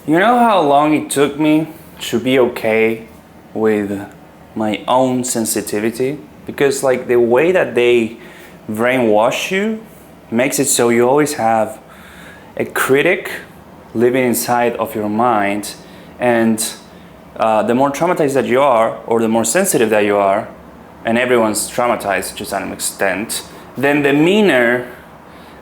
You know how long it took me to be okay with my own sensitivity? Because like the way that they brainwash you makes it so you always have a critic living inside of your mind, and the more traumatized that you are, or the more sensitive that you are, and everyone's traumatized to some extent, then the meaner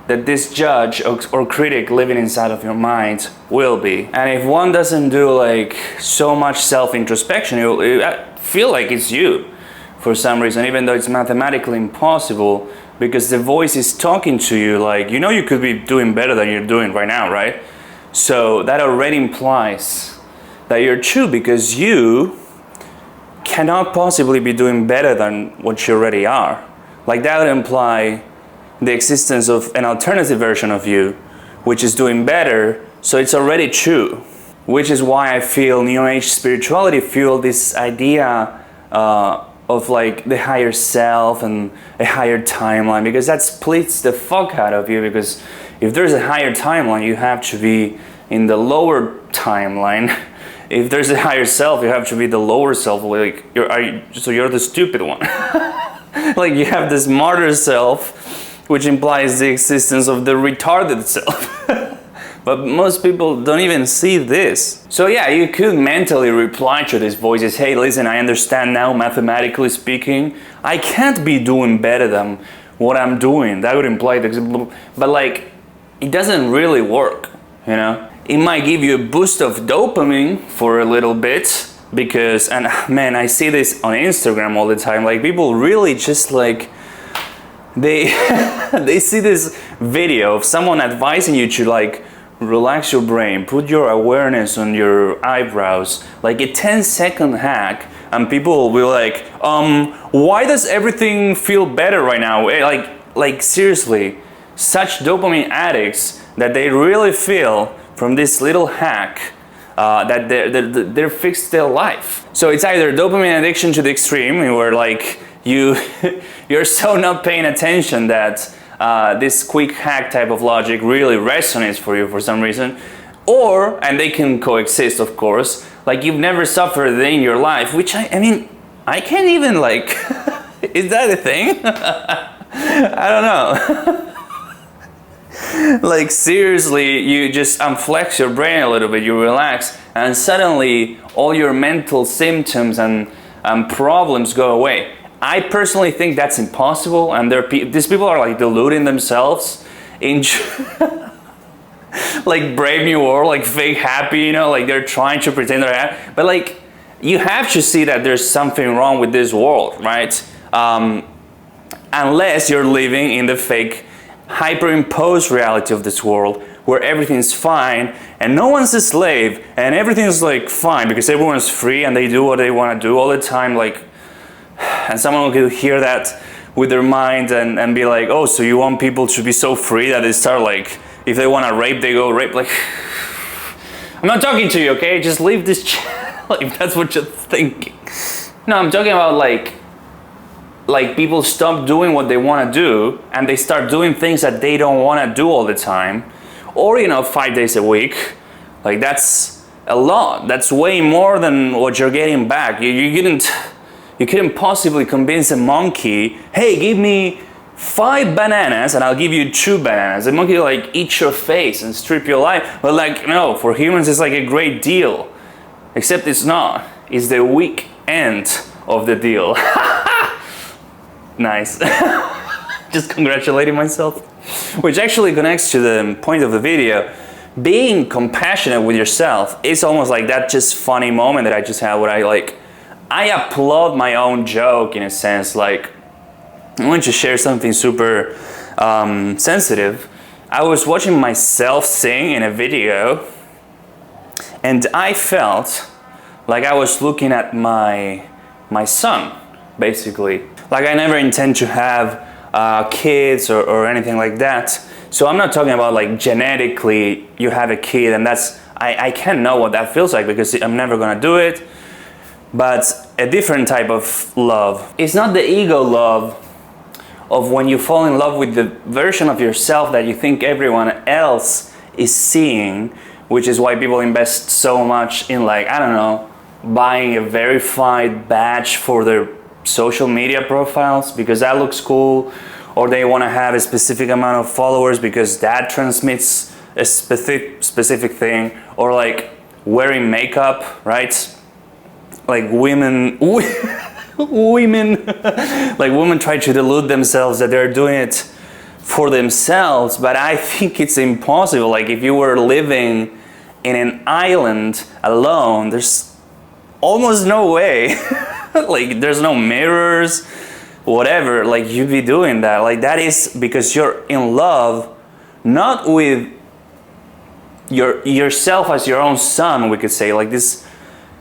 that this judge or critic living inside of your mind will be. And if one doesn't do like so much self-introspection, you feel like it's you for some reason, even though it's mathematically impossible, because the voice is talking to you like, you know, you could be doing better than you're doing right now, right? So that already implies that you're true, because you cannot possibly be doing better than what you already are. Like that would imply the existence of an alternative version of you, which is doing better, so it's already true. Which is why I feel New Age spirituality fueled this idea of like the higher self and a higher timeline, because that splits the fuck out of you, because if there's a higher timeline, you have to be in the lower timeline. If there's a higher self, you have to be the lower self. Like you're the stupid one. Like you have this martyr self, which implies the existence of the retarded self. But most people don't even see this. So yeah, you could mentally reply to these voices, hey, listen, I understand now, mathematically speaking, I can't be doing better than what I'm doing. That would imply that, but like, it doesn't really work, you know? It might give you a boost of dopamine for a little bit, because, and man, I see this on Instagram all the time, like people really just like, they see this video of someone advising you to like relax your brain, put your awareness on your eyebrows, like a 10-second hack, and people will be like, why does everything feel better right now? Like seriously, such dopamine addicts that they really feel from this little hack that they're fixed their life. So it's either dopamine addiction to the extreme, where like you're so not paying attention that this quick hack type of logic really resonates for you for some reason, or, and they can coexist of course, like you've never suffered a day in your life, which I mean, I can't even like, is that a thing? I don't know. Like seriously, you just unflex your brain a little bit, you relax, and suddenly all your mental symptoms and problems go away. I personally think that's impossible, and these people are like deluding themselves in like Brave New World, like fake happy, you know, like they're trying to pretend they're happy, but like you have to see that there's something wrong with this world, right? Unless you're living in the fake hyperimposed reality of this world, where everything's fine and no one's a slave and everything's like fine because everyone's free and they do what they want to do all the time, like, and someone will hear that with their mind and be like, oh, so you want people to be so free that they start like, if they want to rape, they go rape. Like, I'm not talking to you, okay? Just leave this channel if that's what you're thinking. No, I'm talking about like people stop doing what they want to do and they start doing things that they don't want to do all the time, or, you know, 5 days a week. Like that's a lot. That's way more than what you're getting back. You couldn't possibly convince a monkey, hey, give me 5 bananas and I'll give you 2 bananas. The monkey will like eat your face and strip your life. But like, no, for humans it's like a great deal. Except it's not. It's the weak end of the deal. Nice. Just congratulating myself. Which actually connects to the point of the video. Being compassionate with yourself is almost like that just funny moment that I just had where I applaud my own joke in a sense. Like, I want to share something super sensitive. I was watching myself sing in a video and I felt like I was looking at my son, basically. Like, I never intend to have kids or anything like that. So I'm not talking about like genetically you have a kid and that's, I can't know what that feels like because I'm never gonna do it. But a different type of love. It's not the ego love of when you fall in love with the version of yourself that you think everyone else is seeing, which is why people invest so much in, like, I don't know, buying a verified badge for their social media profiles because that looks cool, or they want to have a specific amount of followers because that transmits a specific thing, or like wearing makeup, right? Like women like women try to delude themselves that they're doing it for themselves, but I think it's impossible. Like if you were living in an island alone, there's almost no way. Like there's no mirrors, whatever, like you'd be doing that. Like that is because you're in love, not with yourself as your own son, we could say, like this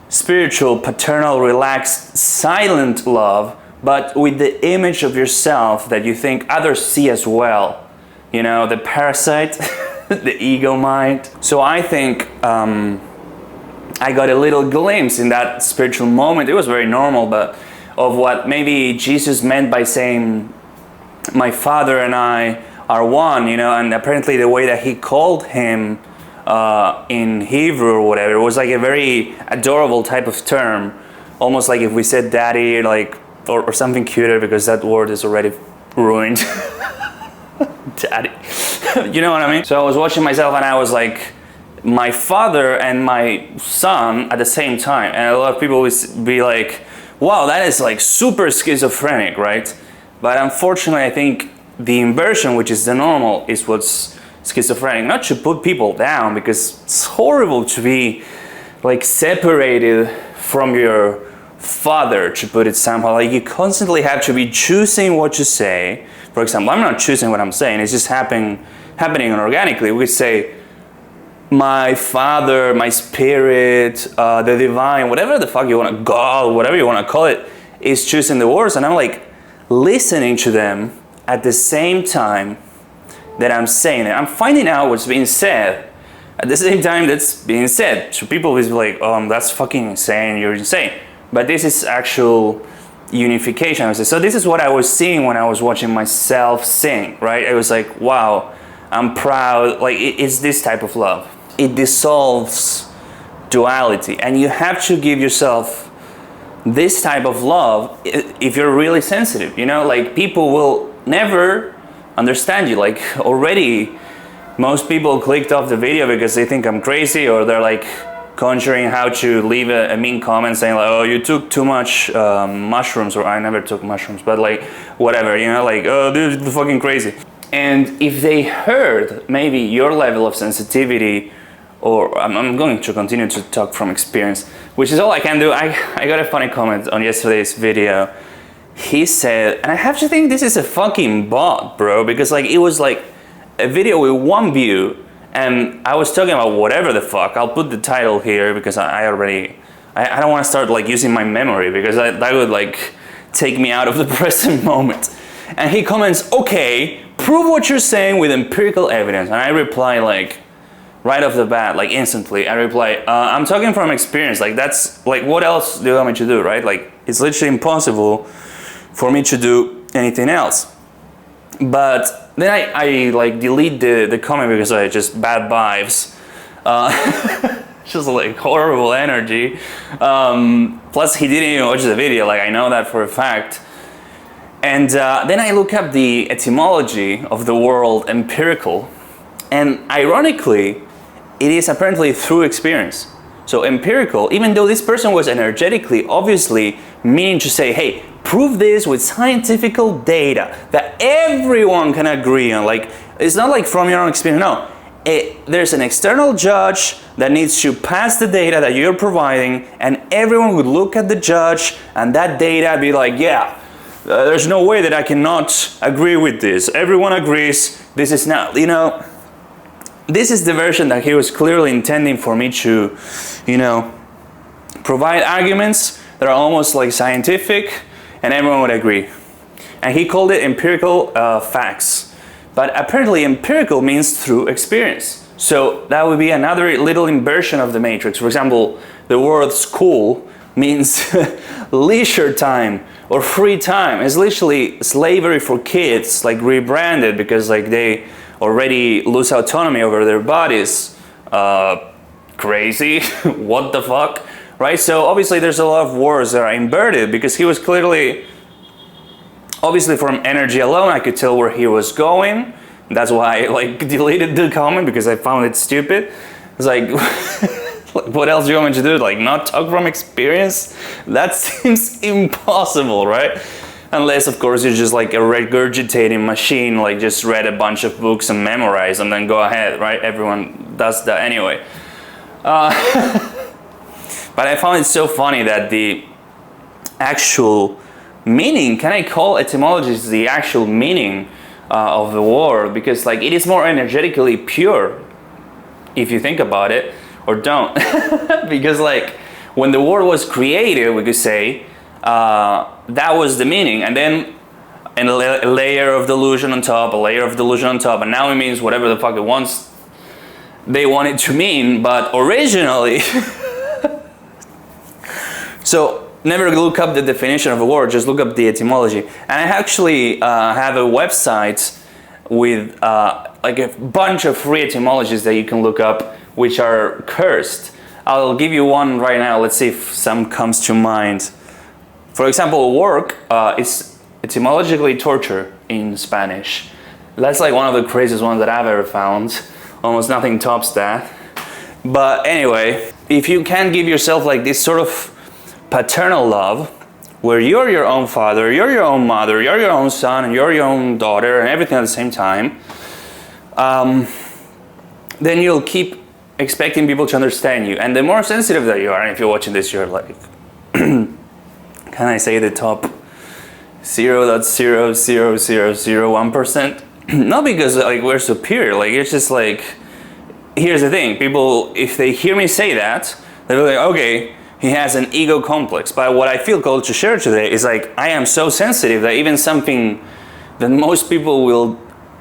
spiritual, paternal, relaxed, silent love, but with the image of yourself that you think others see as well. You know, the parasite, the ego mind. So I think I got a little glimpse in that spiritual moment. It was very normal, but of what maybe Jesus meant by saying, my Father and I are one, you know, and apparently the way that he called him in Hebrew or whatever, it was like a very adorable type of term, almost like if we said daddy, like, or something cuter, because that word is already ruined. Daddy. You know what I mean? So I was watching myself and I was like, my father and my son at the same time. And a lot of people would be like, wow, that is like super schizophrenic, right? But unfortunately, I think the inversion, which is the normal, is what's schizophrenic. Not to put people down, because it's horrible to be like separated from your father, to put it somehow. Like you constantly have to be choosing what to say. For example, I'm not choosing what I'm saying, it's just happening organically. We say, my father, my spirit, the divine, whatever the fuck you want to, God, whatever you want to call it, is choosing the words, and I'm like listening to them at the same time that I'm saying it. I'm finding out what's being said at the same time that's being said. So people will be like, oh, that's fucking insane, you're insane. But this is actual unification. So this is what I was seeing when I was watching myself sing, right? I was like, wow, I'm proud. Like it's this type of love. It dissolves duality, and you have to give yourself this type of love if you're really sensitive. You know, like people will never understand you. Like already most people clicked off the video because they think I'm crazy, or they're like conjuring how to leave a mean comment saying like, oh, you took too much mushrooms, or I never took mushrooms, but like whatever, you know, like, oh, this is fucking crazy. And if they heard maybe your level of sensitivity, or I'm going to continue to talk from experience, which is all I can do. I got a funny comment on yesterday's video. He said, and I have to think this is a fucking bot, bro, because like it was like a video with one view, and I was talking about whatever the fuck. I'll put the title here because I don't want to start like using my memory, because that would like take me out of the present moment. And he comments, okay, prove what you're saying with empirical evidence. And I reply like, right off the bat, like instantly, I reply, I'm talking from experience. Like that's, like what else do you want me to do, right? Like it's literally impossible for me to do anything else. But then I like delete the comment because I just bad vibes. Just like horrible energy. Plus he didn't even watch the video, like I know that for a fact. And then I look up the etymology of the word empirical, and ironically, it is apparently through experience. So empirical, even though this person was energetically, obviously meaning to say, hey, prove this with scientific data that everyone can agree on. Like, it's not like from your own experience, no. There's an external judge that needs to pass the data that you're providing, and everyone would look at the judge and that data be like, yeah, there's no way that I cannot agree with this. Everyone agrees, this is now, you know, this is the version that he was clearly intending for me to, you know, provide arguments that are almost like scientific and everyone would agree. And he called it empirical facts. But apparently empirical means through experience. So that would be another little inversion of the matrix. For example, the word school means leisure time or free time. It's literally slavery for kids, like rebranded because like they already lose autonomy over their bodies. crazy. What the fuck, right? So obviously there's a lot of words that are inverted, because he was clearly, obviously from energy alone, I could tell where he was going. That's why I like deleted the comment, because I found it stupid. It's like, what else do you want me to do? Like, not talk from experience? That seems impossible, right? Unless, of course, you're just like a regurgitating machine, like just read a bunch of books and memorize and then go ahead, right? Everyone does that anyway. But I found it so funny that the actual meaning, can I call etymologies the actual meaning of the word? Because like it is more energetically pure, if you think about it, or don't. Because like when the word was created, we could say, that was the meaning, and then a layer of delusion on top, a layer of delusion on top, and now it means whatever the fuck it wants, they want it to mean, but originally. So never look up the definition of a word, just look up the etymology. And I actually have a website with like a bunch of free etymologies that you can look up, which are cursed. I'll give you one right now, let's see if some comes to mind. For example, work is etymologically torture in Spanish. That's like one of the craziest ones that I've ever found. Almost nothing tops that. But anyway, if you can give yourself like this sort of paternal love, where you're your own father, you're your own mother, you're your own son, and you're your own daughter, and everything at the same time, then you'll keep expecting people to understand you. And the more sensitive that you are, and if you're watching this, you're like, can I say the top 0.00001%? Not because like we're superior, like it's just like, here's the thing, people, if they hear me say that, they'll be like, okay, he has an ego complex. But what I feel called to share today is like, I am so sensitive that even something that most people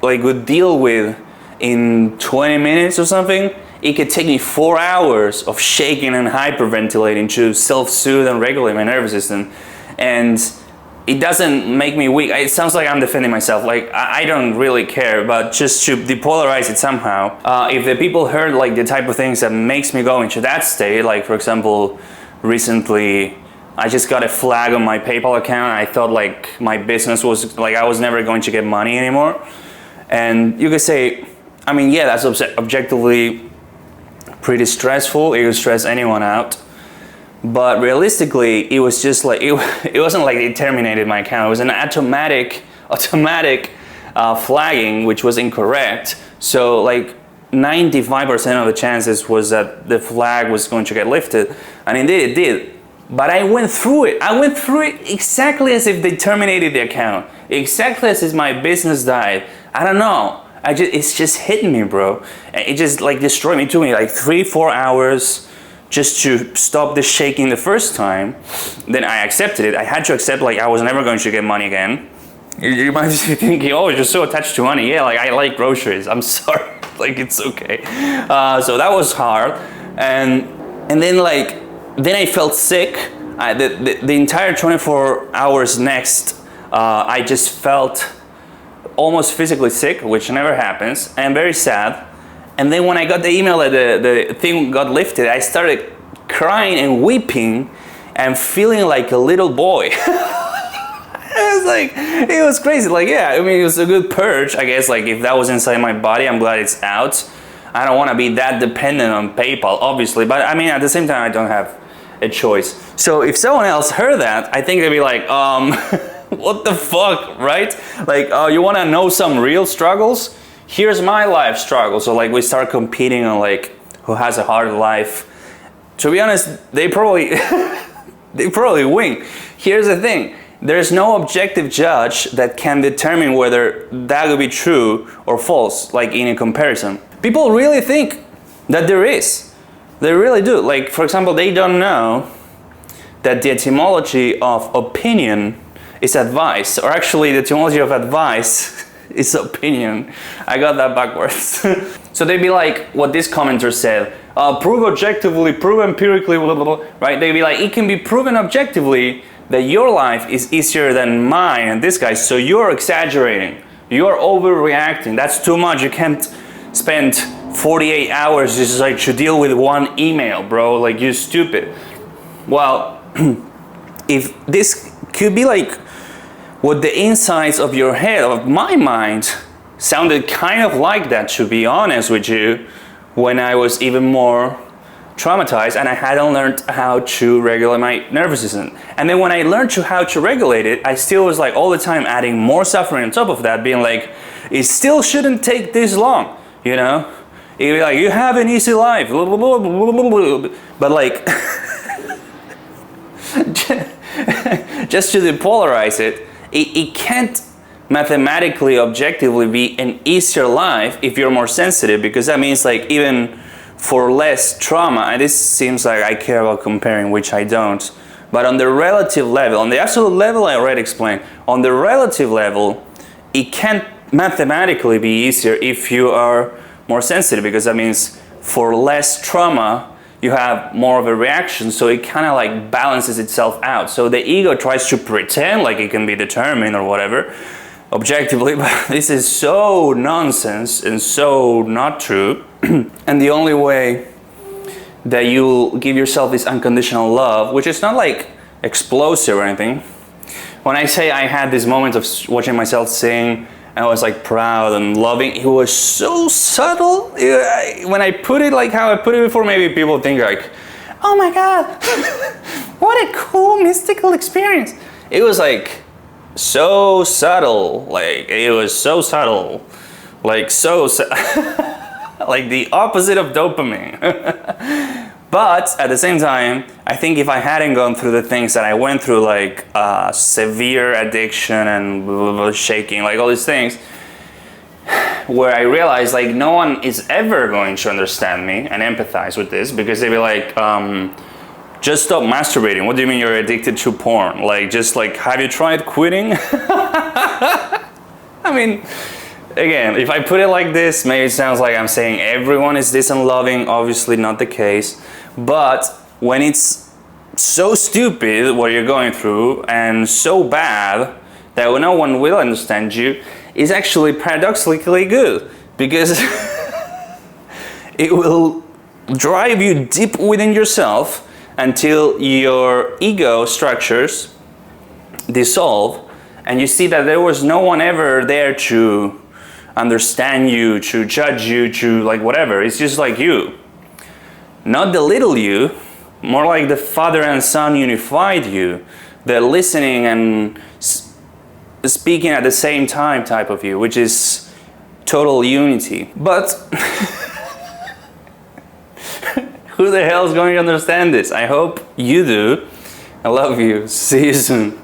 would deal with in 20 minutes or something, it could take me 4 hours of shaking and hyperventilating to self-soothe and regulate my nervous system. And it doesn't make me weak. It sounds like I'm defending myself. Like, I don't really care, but just to depolarize it somehow. If the people heard like the type of things that makes me go into that state, like for example, recently I just got a flag on my PayPal account. I thought like my business was, like I was never going to get money anymore. And you could say, I mean, yeah, that's objectively pretty stressful. It would stress anyone out. But realistically, it was just like, it wasn't like it terminated my account. It was an automatic flagging, which was incorrect. So like 95% of the chances was that the flag was going to get lifted. And indeed it did. But I went through it. I went through it exactly as if they terminated the account. Exactly as if my business died. I don't know. It's just hitting me, bro. It just like destroyed me. It took me like 3-4 hours just to stop the shaking the first time. Then I accepted it. I had to accept like I was never going to get money again. You might be thinking, oh, you're so attached to money. Yeah, like I like groceries. I'm sorry. Like it's okay. So that was hard. And then like, then I felt sick. The entire 24 hours next, I just felt almost physically sick, which never happens, and very sad. And then when I got the email that the thing got lifted, I started crying and weeping and feeling like a little boy. It was crazy. Like, yeah, I mean, it was a good purge, I guess. Like, if that was inside my body, I'm glad it's out. I don't want to be that dependent on PayPal, obviously. But I mean, at the same time, I don't have a choice. So if someone else heard that, I think they'd be like, what the fuck, right? Like, you want to know some real struggles? Here's my life struggle. So like we start competing on like who has a harder life. To be honest, they probably win. Here's the thing. There's no objective judge that can determine whether that would be true or false, like in a comparison. People really think that there is. They really do. Like, for example, they don't know that the etymology of opinion is advice, or actually the etymology of advice is opinion. I got that backwards. So they'd be like what this commenter said, prove objectively, prove empirically, blah, blah, blah, right? They'd be like, it can be proven objectively that your life is easier than mine and this guy's, so you're exaggerating, you're overreacting, that's too much, you can't spend 48 hours just like to deal with one email, bro. Like, you're stupid. Well, if this could be like what the insides of your head, of my mind, sounded kind of like that, to be honest with you, when I was even more traumatized and I hadn't learned how to regulate my nervous system. And then when I learned how to regulate it, I still was like all the time adding more suffering on top of that, being like, it still shouldn't take this long, you know? It'd be like, you have an easy life, but like, just to depolarize it, it can't mathematically, objectively be an easier life if you're more sensitive, because that means like even for less trauma, and this seems like I care about comparing, which I don't, but on the relative level, on the absolute level I already explained, on the relative level, it can't mathematically be easier if you are more sensitive, because that means for less trauma, you have more of a reaction, so it kind of like balances itself out. So the ego tries to pretend like it can be determined or whatever, objectively, but this is so nonsense and so not true. And the only way that you give yourself this unconditional love, which is not like explosive or anything. When I say I had this moment of watching myself sing, I was like proud and loving, it was so subtle. When I put it like how I put it before, maybe people think like, oh my God, what a cool mystical experience. It was like so subtle, like it was so subtle, like like the opposite of dopamine. But at the same time, I think if I hadn't gone through the things that I went through, like severe addiction and shaking, like all these things, where I realized like no one is ever going to understand me and empathize with this, because they'd be like, just stop masturbating. What do you mean you're addicted to porn? Like, just like, have you tried quitting? I mean, again, if I put it like this, maybe it sounds like I'm saying everyone is this unloving. Obviously not the case. But when it's so stupid what you're going through and so bad that no one will understand you, is actually paradoxically good, because it will drive you deep within yourself until your ego structures dissolve and you see that there was no one ever there to understand you, to judge you, to like whatever. It's just like you. Not the little you, more like the Father and Son unified you, the listening and speaking at the same time type of you, which is total unity. But who the hell is going to understand this? I hope you do. I love you. See you soon.